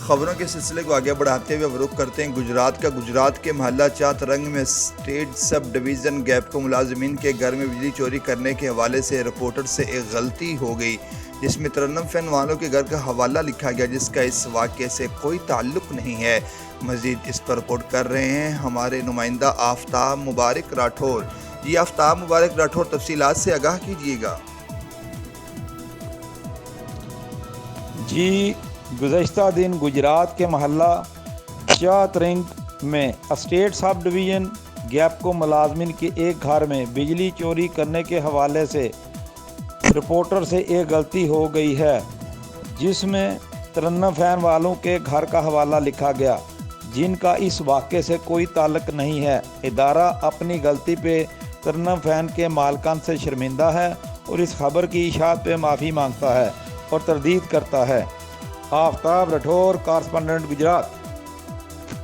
خبروں کے سلسلے کو آگے بڑھاتے ہوئے رخ کرتے ہیں گجرات کے محلہ چات رنگ میں اسٹیٹ سب ڈویژن گیپ کو ملازمین کے گھر میں بجلی چوری کرنے کے حوالے سے رپورٹر سے ایک غلطی ہو گئی، جس میں 53 فین والوں کے گھر کا حوالہ لکھا گیا، جس کا اس واقعے سے کوئی تعلق نہیں ہے۔ مزید اس پر رپورٹ کر رہے ہیں ہمارے نمائندہ آفتاب مبارک راٹھور۔ یہ آفتاب مبارک راٹھور، تفصیلات سے آگاہ کیجیے گا۔ جی، گزشتہ دن گجرات کے محلہ چات رنگ میں اسٹیٹ سب ڈویژن گیپ کو ملازمین کے ایک گھر میں بجلی چوری کرنے کے حوالے سے رپورٹر سے ایک غلطی ہو گئی ہے، جس میں 53 فین والوں کے گھر کا حوالہ لکھا گیا، جن کا اس واقعے سے کوئی تعلق نہیں ہے۔ ادارہ اپنی غلطی پہ 53 فین کے مالکان سے شرمندہ ہے اور اس خبر کی اشاعت پہ معافی مانگتا ہے اور تردید کرتا ہے۔ آفتاب راٹھور، کارسپونڈنٹ، گجرات۔